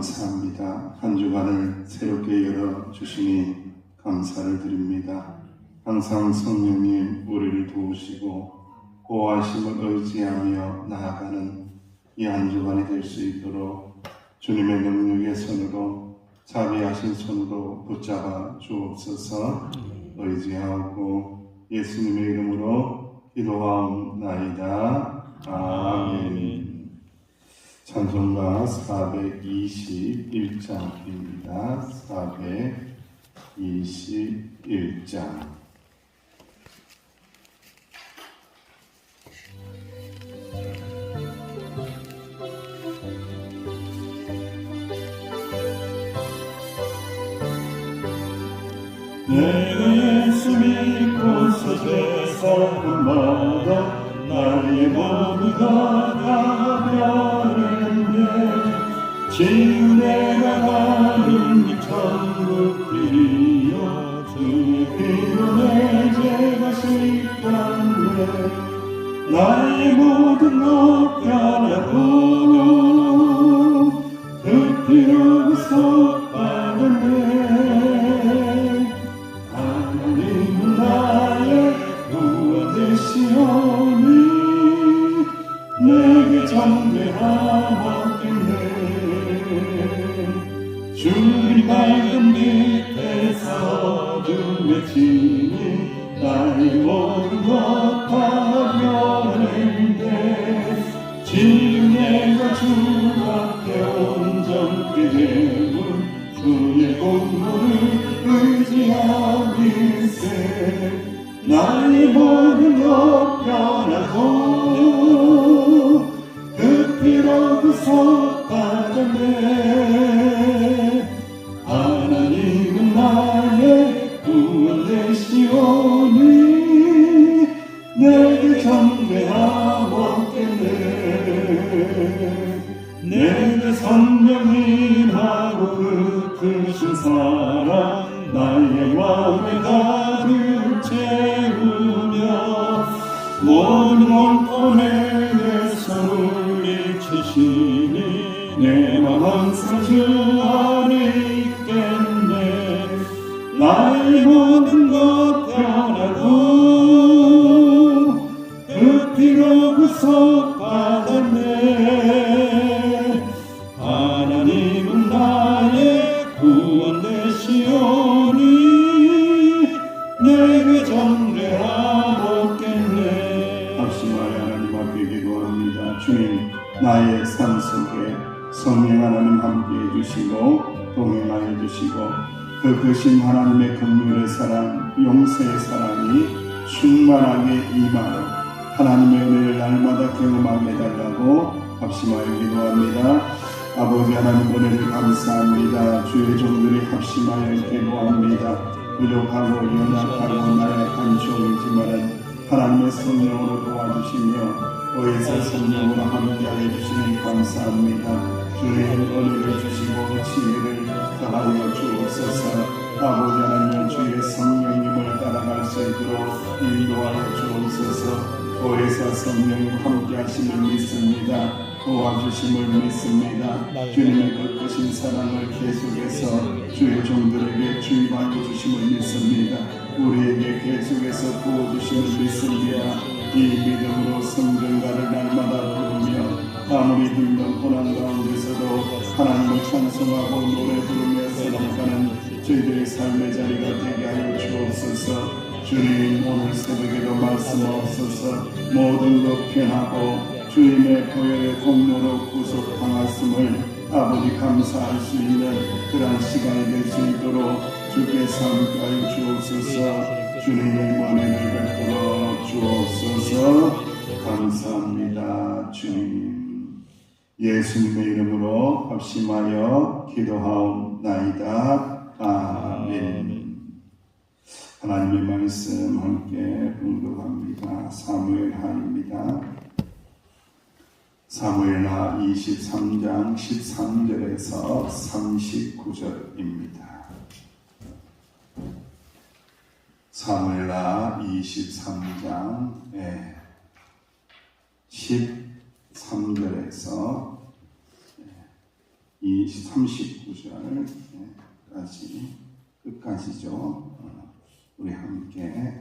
감사합니다. 한 주간을 새롭게 열어주시니 감사를 드립니다. 항상 성령님 우리를 도우시고 보호하심을 의지하며 나아가는 이 한 주간이 될 수 있도록 주님의 능력의 손으로 자비하신 손으로 붙잡아 주옵소서. 의지하고 예수님의 이름으로 기도하옵나이다. 아멘. 찬송가 421장입니다. 421장. 내가 예수 믿고서 죄사함받아 나의 모두가 가변했네. 지금 내가 가는 이 천국 길이여 주의 피로 내 죄가 씻겼네. 나의 모든 것 변하고 그 피로 구속받았네. 하나님은 나의 구원 되시오니 내게 정죄하옵겠네. 주님 밝은 빛에서 어둠에 지니 나의 모든 것 가변했네. 지금 내가 주 앞에 온전히 되면 주의 공로를 의지하기세. 나의 모든 것 변하고 그 피로 구속받았네. 하나님은 나의 구원 되시오니 내게 정죄하옵겠네. 내게 성령님하고 그 크신 사랑 나의 마음에 가득 채우며 모든 원통에 내 손을 미치시니 내 맘 항상 주 안에 있겠네. 나의 모든 것 변하고 그 피로 구속받았네. 하나님은 나의 구원 되시오니 내게 정죄하옵겠네. 합심하여 하나님 앞에 기도합니다. 주님, 나의 삶 속에 성령 하나님 함께해 주시고 동행하여 주시고 그 크신 하나님의 긍휼의 사랑, 용서의 사랑이 충만하게 임하는 하나님의 은혜를 날마다 경험하게 해달라고 합심하여 기도합니다. 아버지 하나님 은혜를 감사합니다. 주의 종들이 합심하여 기도합니다. 부족하고 연약하고 나약한 종이지만 하나님의 성령으로 도와주시며 의사 성령으로 함께하여 주시니 감사합니다. 주의 은혜를 주시고 지혜를 더하여 주옵소서. 아버지 하나님 주의 성령님을 따라갈 수 있도록 인도하여 주옵소서. 의사 성령님 함께하심을 믿습니다. 도와주심을 믿습니다. 주님의 그 크신 사랑을 계속해서 주의 종들에게 주입하여 주심을 믿습니다. 우리에게 계속해서 부어주심을 믿습니다. 이 믿음으로 성전가를 날마다 부르며 아무리 힘든 고난 가운데서도 하나님을 찬송하고 노래 부르며 살아가는 저희들의 삶의 자리가 되게 하여 주옵소서. 주님, 오늘 새벽에도 말씀하옵소서. 모든 것 변하고 주님의 보혈의 공로로 구속당하심을 아버지 감사할 수 있는 그러한 시간이 될 수 있도록 주께서 함께하여 주옵소서. 주님의 은혜를 베풀어 주옵소서. 감사합니다. 주님, 예수님의 이름으로 합심하여 기도하옵나이다. 아멘. 하나님의 말씀 함께 봉독합니다. 사무엘하입니다. 사무엘하 23장 13절에서 39절입니다. 사무엘하 23장 13절에서 이 39절까지 끝까지죠. 우리 함께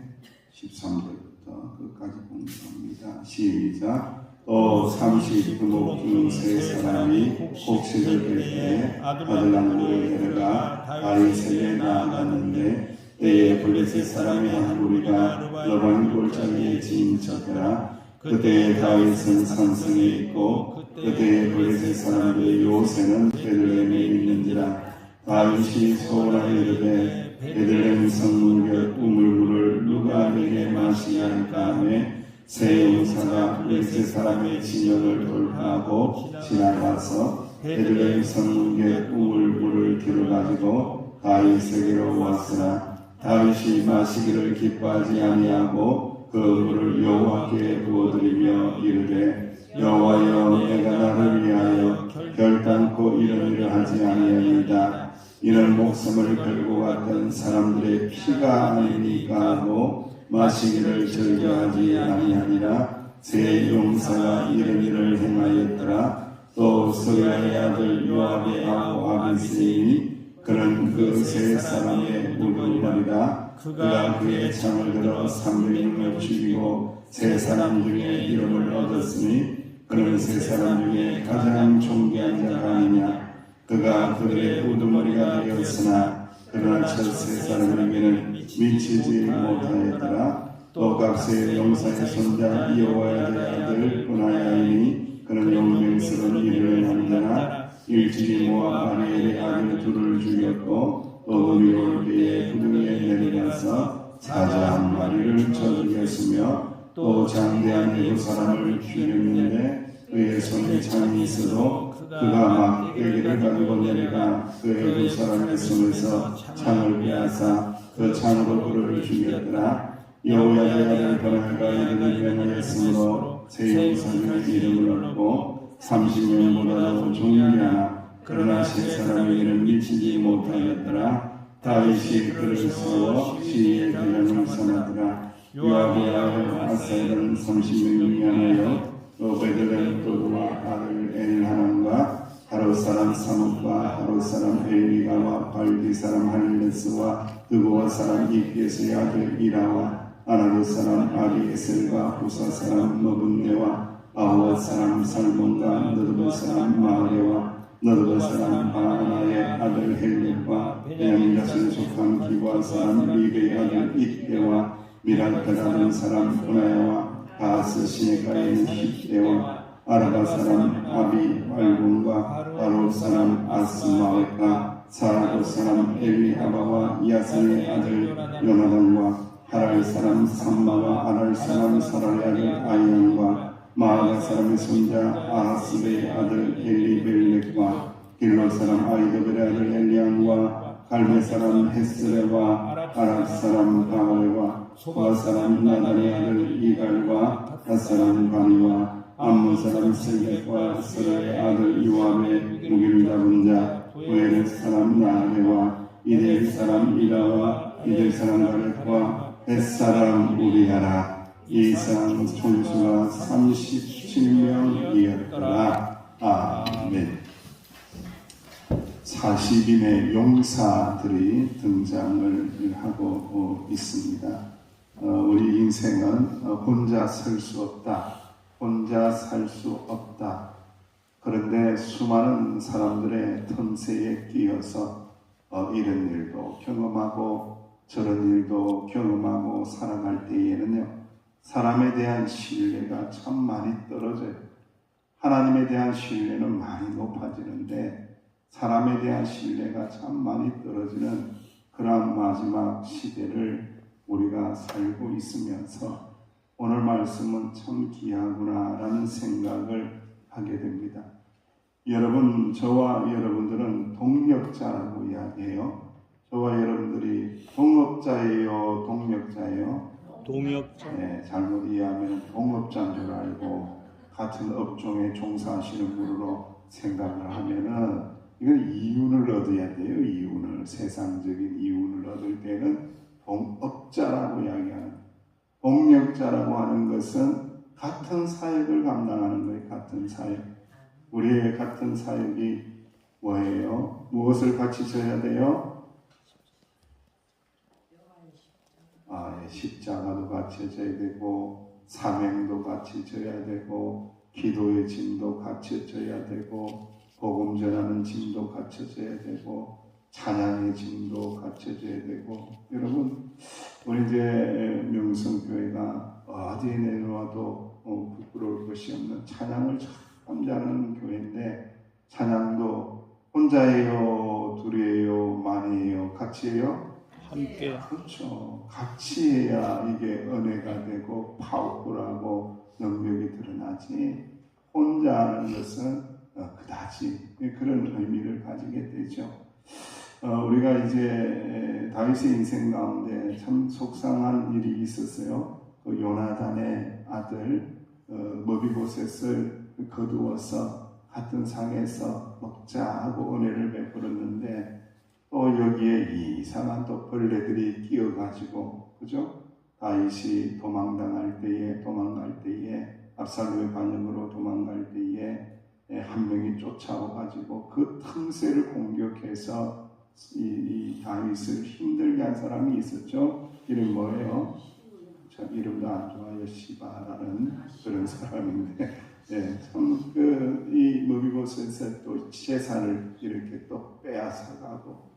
13절부터 끝까지 공부합니다. 시작. 또 30두목 중 세 사람이 곡식을 뺄 때에 아들 낭부를 데려가 다윗에게 나아갔는데 때에 블레셋 사람의 한 무리가 러반 골짜기에 진쳤더라. 그때에 다윗은 산성에 있고 그때에 블레셋 사람들의 요새는 베들레헴에 있는지라. 다윗이 소원하여 이르되 베들레헴 성문곁 우물물을 누가 내게 마시게 할까 하매 세 용사가 블레셋 사람의 진영을 돌파하고 지나가서 베들레헴 성문곁 우물물을 들어가지고 다윗에게로 왔으나 다윗이 마시기를 기뻐하지 아니하고 그 물을 여호와께 부어드리며 이르되 여호와여 내가 나를 위하여 결단코 이런 일을 하지 아니하리이다. 이는 목숨을 걸고 갔던 사람들의 피가 아니니까 하고 마시기를 즐겨하지 아니하니라. 세 용사가 이런 일을 행하였더라. 또 스가의 아들 요압의 아우 아비스이니 그는 그 세 사람의 무리라. 그가 그의 창을 들어 300명을 죽이고 세 사람 중에 이름을 얻었으니 그는 세 사람 중에 가장 존귀한 자가 아니냐. 그가 그들의 우두머리가 되었으나 그러나 첫 세 사람에게는 미치지 못하였더라. 또 각세 용사의 손자 여호와의 아들 브나야이니 그는 용맹스러운 일을 한 자나 일찍이 모압 아리엘의 아들 둘을 죽였고 또 음이 올 때에 구덩이에 내려가서 사자 한 마리를 쳐 죽였으며 또 장대한 일곱 사람을 죽였는데 그의 손에 창이 있어도 그가 막대기를 가지고 내려가 그의 두 사람의 손에서 창을 빼앗아 그 창으로 그를 죽였더라. 여호와의 아들 브나야가 이르되 명하였으므로 세 용사 중에 이름을 얻고 30명보다도 존귀하나 그러나 세 사람에게는 미치지 못하였더라. 다윗이 그를 세워 시위의 대장을 삼았더라. 요압의 아들 아사엘은 30명 중에 하나요. 또 베들레헴 도두와 아들 엘하난과 하롯 사람 사뭇과 하롯 사람 엘리가와 발디 사람 할레스와 드고와 사람 이게스의 아들 이라와 아나도 사람 아비에셀과 부사 사람 노분네와 아호와 사람 살몬과 너드바 사람 마레와 너드바 사람 바나의 아들 헬렉과 베냐민 자손에 속한 기브아 사람 리베의 아들 이때와 미랄타라는 사람 브나야와 바스 시네가에 있는 히데와 아라바 사람 아비 알곤과 바로 사람 아스마웨가 사라도 사람 엘리아바와 야산의 아들 요나단과 하랄 사람 삼마와 아랄 사람 사랄의 아들 아이안과 마아가 사람의 손자 아하스베의 아들 엘리벨렉과 길로 사람 아이도벨의 아들 엘리안과 갈메 사람 헤스레와 아랍 사람 바오레와 소아 사람 나단의 아들 이갈과 핫사람 바니와 암몬 사람 셀렉과 스라의 아들 요압의 무기를 잡은 자 부엘의 사람 나레와 이델 사람 이라와 이델 사람 가렉과 햇사람 우리하라. 이상 총수가 37명이었더라. 아멘. 40인의 용사들이 등장을 하고 있습니다. 우리 인생은 혼자 설 수 없다. 혼자 살 수 없다. 그런데 수많은 사람들의 틈새에 끼어서 이런 일도 경험하고 저런 일도 경험하고 살아갈 때에는요, 사람에 대한 신뢰가 참 많이 떨어져요. 하나님에 대한 신뢰는 많이 높아지는데 사람에 대한 신뢰가 참 많이 떨어지는 그러한 마지막 시대를 우리가 살고 있으면서 오늘 말씀은 참 귀하구나라는 생각을 하게 됩니다. 여러분, 저와 여러분들은 동력자라고 이야기해요. 저와 여러분들이 동업자예요, 동력자예요? 동역자. 네, 잘못 이해하면 동업자인 줄 알고 같은 업종에 종사하시는 분으로 생각을 하면은 이건 이윤을 얻어야 돼요. 이윤을, 세상적인 이윤을 얻을 때는 동업자라고 이야기하는, 동력자라고 하는 것은 같은 사역을 감당하는 거예요. 같은 사역. 우리의 같은 사역이 뭐예요? 무엇을 같이 져야 돼요? 십자가도 같이 져야 되고, 사명도 같이 져야 되고, 기도의 짐도 같이 져야 되고, 복음 전하는 짐도 같이 져야 되고, 찬양의 짐도 같이 져야 되고. 여러분, 우리 이제 명성교회가 어디에 내놓아도 부끄러울 것이 없는 찬양을 참 잘하는 교회인데, 찬양도 혼자예요, 둘이에요, 많이에요, 같이 해요? 함께. 그렇죠. 같이 해야 이게 은혜가 되고 파워풀하고 능력이 드러나지, 혼자 하는 것은 그다지 그런 의미를 가지게 되죠. 우리가 이제 다윗의 인생 가운데 참 속상한 일이 있었어요. 그 요나단의 아들 머비보셋을 거두어서 같은 상에서 먹자 하고 은혜를 베풀었는데, 또 여기에 이상한 또 벌레들이 끼어가지고, 그죠? 다윗이 도망갈 때에 압살롬의 반역으로 도망갈 때에 한 명이 쫓아와가지고 그 틈새를 공격해서 이 다윗을 힘들게 한 사람이 있었죠. 이름이 뭐예요? 저 이름도 안 좋아요. 시바라는 그런 사람인데, 참 이 머비보셋의 또 재산을 이렇게 또 빼앗아가고,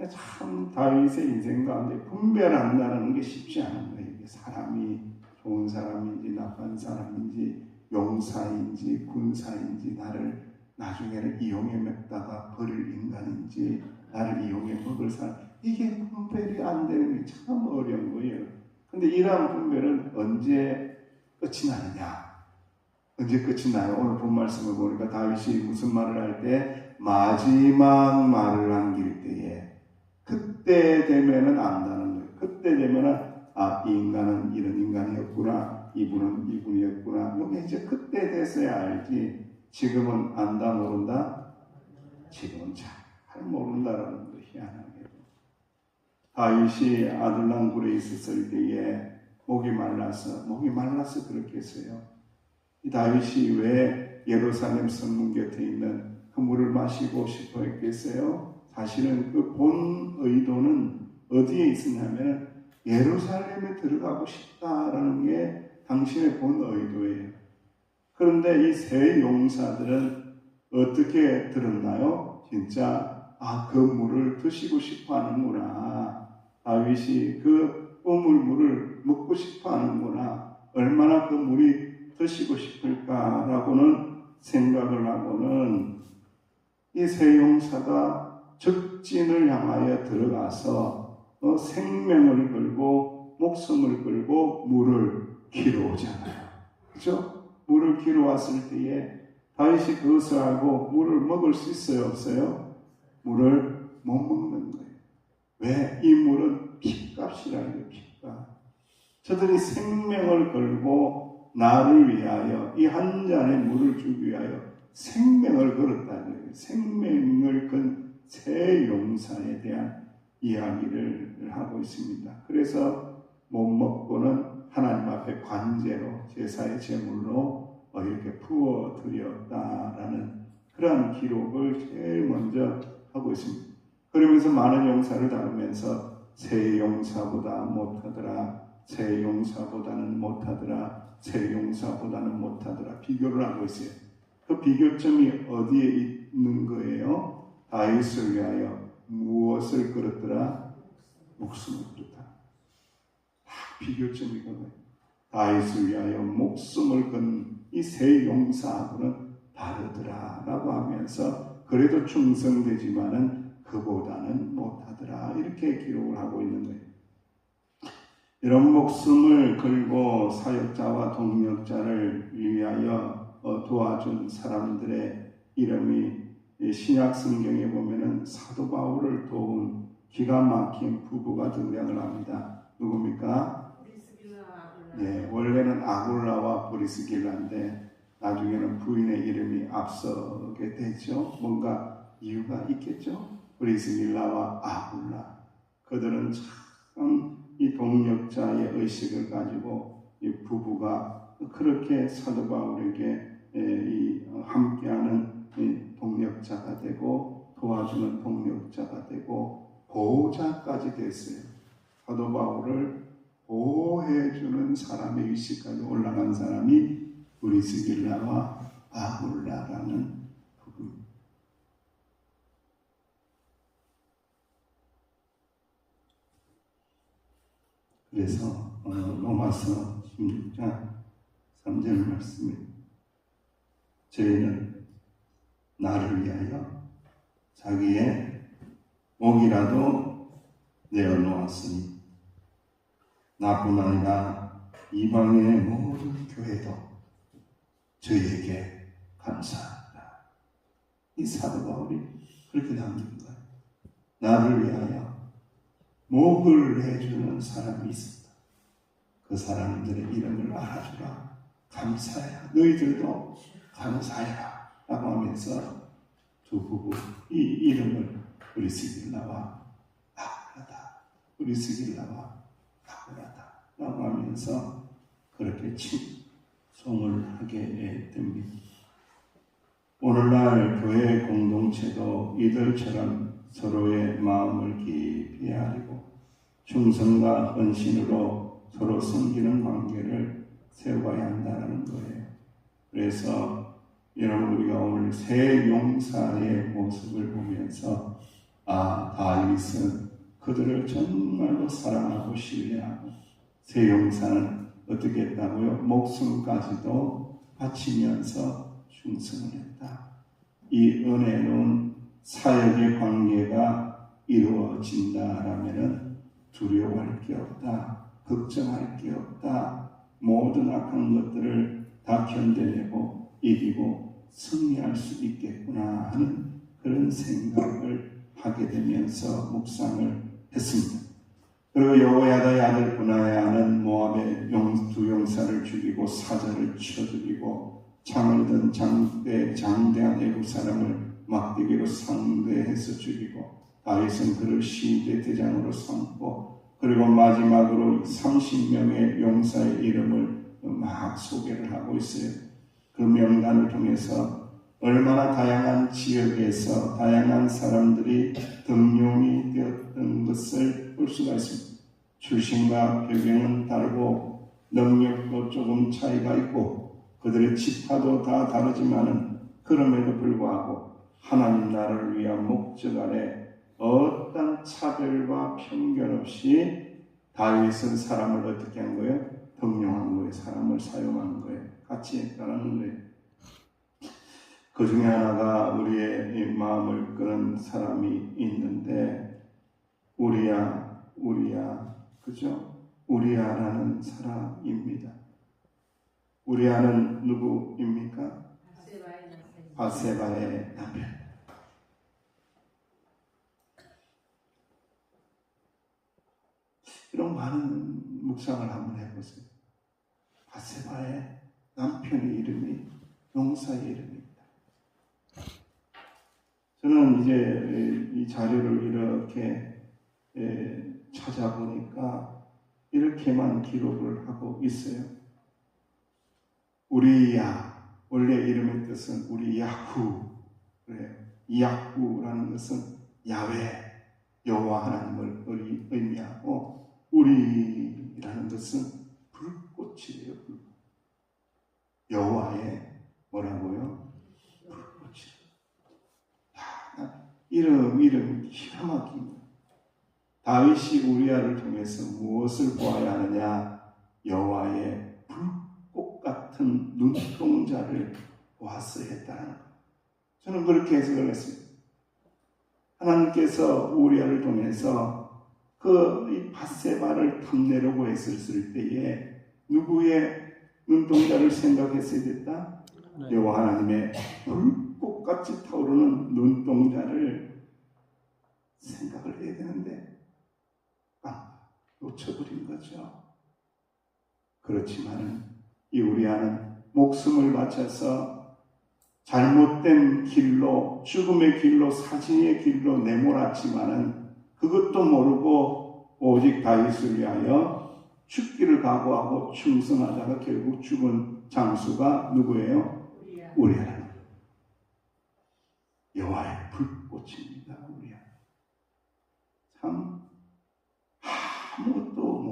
참 다윗의 인생 가운데 분별한다는 게 쉽지 않은 거예요. 이게 사람이 좋은 사람인지 나쁜 사람인지 용사인지 군사인지, 나를 나중에는 이용해 먹다가 버릴 인간인지 나를 이용해 먹을 사람, 이게 분별이 안 되는 게 참 어려운 거예요. 근데 이러한 분별은 언제 끝이 나느냐? 언제 끝이 나요? 오늘 본 말씀을 보니까 다윗이 무슨 말을 할 때? 마지막 말을 남길 때에, 그때 되면은 안다는 거예요. 그때 되면은 이 인간은 이런 인간이었구나, 이분은 이분이었구나. 이게 이제 그때 돼서야 알지. 지금은 안다 모른다. 지금은 잘 모른다라는 거 희한하게. 다윗이 아둘람 굴에 있었을 때에 목이 말라서 그렇게 했어요. 이 다윗이 왜 예루살렘 성문 곁에 있는 그 물을 마시고 싶어 했겠어요? 사실은 그 본 의도는 어디에 있었냐면 예루살렘에 들어가고 싶다라는 게 당신의 본 의도예요. 그런데 이 세 용사들은 어떻게 들었나요? 진짜 그 물을 드시고 싶어 하는구나. 다윗이 그 우물물을 먹고 싶어 하는구나. 얼마나 그 물이 드시고 싶을까라고는 생각을 하고는 이 세 용사가 적진을 향하여 들어가서 생명을 걸고 목숨을 걸고 물을 기러 오잖아요. 그렇죠? 물을 기러 왔을 때에 다윗이 그것을 알고 물을 먹을 수 있어요, 없어요? 물을 못 먹는 거예요. 왜? 이 물은 핏값이라는 거예요, 핏값. 저들이 생명을 걸고 나를 위하여 이 한 잔의 물을 주기 위하여 생명을 걸었다는 거예요. 생명을 건 세 용사에 대한 이야기를 하고 있습니다. 그래서 못 먹고는 하나님 앞에 관제로 제사의 제물로 이렇게 부어드렸다라는 그런 기록을 제일 먼저 하고 있습니다. 그러면서 많은 용사를 다루면서 세 용사보다 못하더라, 세 용사보다는 못하더라, 세 용사보다는 못하더라 비교를 하고 있어요. 그 비교점이 어디에 있는 거예요? 다윗을 위하여 무엇을 걸었더라? 목숨을 걸었다. 비교점이거든요. 다윗을 위하여 목숨을 건 이 세 용사하고는 다르더라 라고 하면서 그래도 충성되지만은 그보다는 못하더라 이렇게 기록을 하고 있는 거예요. 이런 목숨을 걸고 사역자와 동력자를 위하여 도와준 사람들의 이름이 신약 성경에 보면은 사도 바울을 도운 기가 막힌 부부가 등장을 합니다. 누굽니까? 네, 원래는 아굴라와 브리스길라인데 나중에는 부인의 이름이 앞서게 되죠. 뭔가 이유가 있겠죠. 브리스길라와 아굴라, 그들은 참 이 동력자의 의식을 가지고 이 부부가 그렇게 사도 바울에게 함께하는 동력자가 되고 도와주는 동력자가 되고 보호자까지 됐어요. 사도 바울을 보호해주는 사람의 위치까지 올라간 사람이 브리스길라와 아굴라라는 부부입니다. 그래서 로마서 16장 3절 말씀입니다. 저희는 나를 위하여 자기의 목이라도 내어놓았으니 나뿐 아니라 이방인의 모든 교회도 저희에게 감사합니다. 이 사도 바울이 그렇게 남긴 거예요. 나를 위하여 목을 내주는 사람이 있었다. 그 사람들의 이름을 알아주라. 감사해라. 너희들도 감사해라. 라고 하면서 두 부부 이 이름을 브리스길라와 아굴라다. 브리스길라와 아굴라다. 라고 하면서 그렇게 칭송을 하게 됩니다. 오늘날 교회 공동체도 이들처럼 서로의 마음을 깊이 헤아리고 충성과 헌신으로 서로 섬기는 관계를 세워가야 한다는 거예요. 그래서 여러분 우리가 오늘 새 용사의 모습을 보면서 다윗은 그들을 정말로 사랑하고 신뢰하고 새 용사는 어떻게 했다고요? 목숨까지도 바치면서 충성을 했다. 이 은혜로운 사역의 관계가 이루어진다라면 두려워할 게 없다. 걱정할 게 없다. 모든 악한 것들을 다 견뎌내고 이기고 승리할 수 있겠구나 하는 그런 생각을 하게 되면서 묵상을 했습니다. 그리고 여호야다의 아들 브나야는 모압의 두 용사를 죽이고 사자를 쳐 죽이고 창을 든 장대한 애국 사람을 막대기로 상대해서 죽이고 다윗은 그를 시대 대장으로 삼고 그리고 마지막으로 30명의 용사의 이름을 막 소개를 하고 있어요. 그 명단을 통해서 얼마나 다양한 지역에서 다양한 사람들이 등용이 되었던 것을 볼 수가 있습니다. 출신과 배경은 다르고 능력도 조금 차이가 있고 그들의 지파도 다 다르지만은 그럼에도 불구하고 하나님 나라를 위한 목적 아래 어떤 차별과 편견 없이 다윗은 사람을 어떻게 한 거예요? 등용한 거예요. 사람을 사용한 거예요. 같이 했다는 거예요. 그 중에 하나가 우리의 마음을 끄는 사람이 있는데 우리야, 그죠? 우리야라는 사람입니다. 우리야는 누구입니까? 바세바의 남편. 이런 많은 묵상을 한번 해보세요. 바세바의 남편의 이름이 용사의 이름입니다. 저는 이제 이 자료를 이렇게 찾아보니까 이렇게만 기록을 하고 있어요. 우리야, 원래 이름의 뜻은 우리 야후 그래요. 야후라는 것은 야훼, 여호와 하나님을 의미하고 우리라는 것은 불꽃이에요. 불꽃. 여호와의 뭐라고요? 불꽃이에요. 이름이 기가 막힙니다. 다윗이 우리야를 통해서 무엇을 보아야 하느냐? 여호와의 불꽃 같은 눈동자를 보았어야 했다는 것. 저는 그렇게 해석을 했습니다. 하나님께서 우리야를 통해서 그 바세바를 탐내려고 했을 때에 누구의 눈동자를 생각했어야 됐다? 여호와 하나님의 불꽃같이 타오르는 눈동자를 생각을 해야 되는데 놓쳐버린 거죠. 그렇지만 이 우리야는 목숨을 바쳐서 잘못된 길로, 죽음의 길로, 사진의 길로 내몰았지만은 그것도 모르고 오직 다윗을 위하여 죽기를 각오하고 충성하다가 결국 죽은 장수가 누구예요? 우리야. 여호와의 불꽃입니다.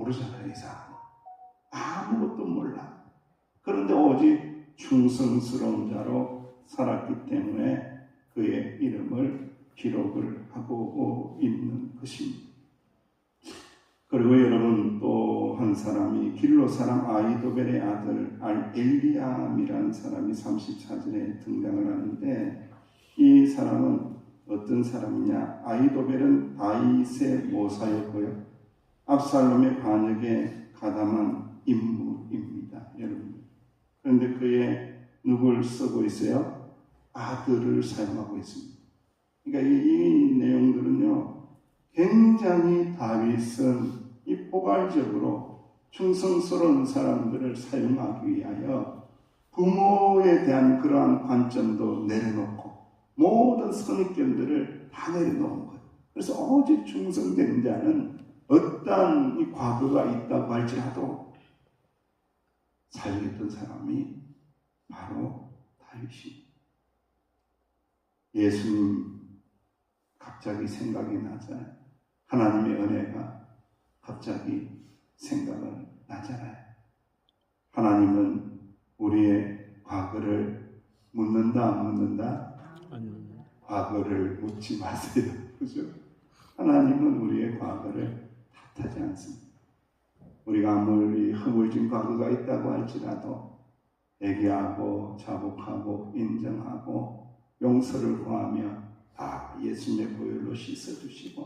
모르잖아요. 이 사람은 아무것도 몰라. 그런데 오직 충성스러운 자로 살았기 때문에 그의 이름을 기록을 하고 있는 것입니다. 그리고 여러분 또 한 사람이 길로 사람 아이도벨의 아들 엘리암이라는 사람이 34절에 등장을 하는데, 이 사람은 어떤 사람이냐? 아이도벨은 다윗의 모사였고요, 압살롬의 반역에 가담한 인물입니다, 여러분. 그런데 그의 누굴 쓰고 있어요? 아들을 사용하고 있습니다. 그러니까 이 내용들은요, 굉장히 다윗은 이 포괄적으로 충성스러운 사람들을 사용하기 위하여 부모에 대한 그러한 관점도 내려놓고 모든 선입견들을 다 내려놓은 거예요. 그래서 오직 충성된 자는 어떠한 이 과거가 있다고 할지라도 사용했던 사람이 바로 다윗입니다. 예수님 갑자기 생각이 나잖아요. 하나님의 은혜가 갑자기 생각을 나잖아요. 하나님은 우리의 과거를 묻는다 안 묻는다? 과거를 묻지 마세요. 그죠? 하나님은 우리의 과거를 탓하지 않습니다. 우리가 아무리 허물진 과거가 있다고 할지라도 회개하고 자복하고 인정하고 용서를 구하며 예수님의 보혈로 씻어주시고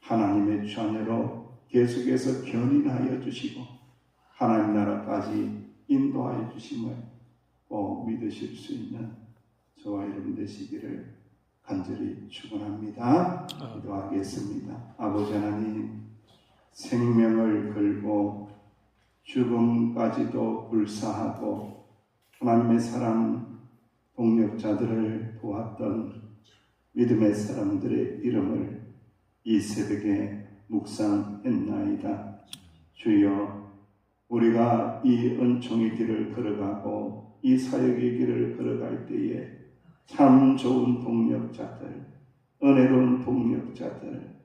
하나님의 자녀로 계속해서 견인하여 주시고 하나님 나라까지 인도하여 주심을 꼭 믿으실 수 있는 저와 여러분 되시기를 간절히 축원합니다. 기도하겠습니다. 아버지 하나님, 생명을 걸고 죽음까지도 불사하고 하나님의 사랑 동력자들을 도왔던 믿음의 사람들의 이름을 이 새벽에 묵상했나이다. 주여, 우리가 이 은총의 길을 걸어가고 이 사역의 길을 걸어갈 때에 참 좋은 동력자들, 은혜로운 동력자들,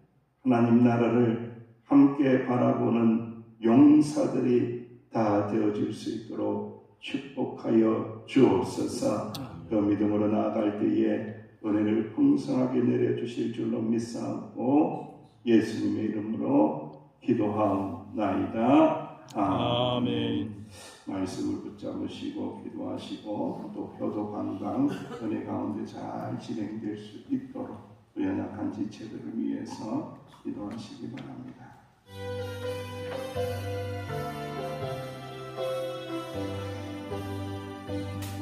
하나님 나라를 함께 바라보는 용사들이 다 되어질 수 있도록 축복하여 주옵소서. 그 믿음으로 나아갈 때에 은혜를 풍성하게 내려주실 줄로 믿사옵고 예수님의 이름으로 기도하옵나이다. 아멘. 말씀을 붙잡으시고 기도하시고 또 효도 관광 은혜 가운데 잘 진행될 수 있도록 또 연약한 지체들을 위해서 기도하시기 바랍니다.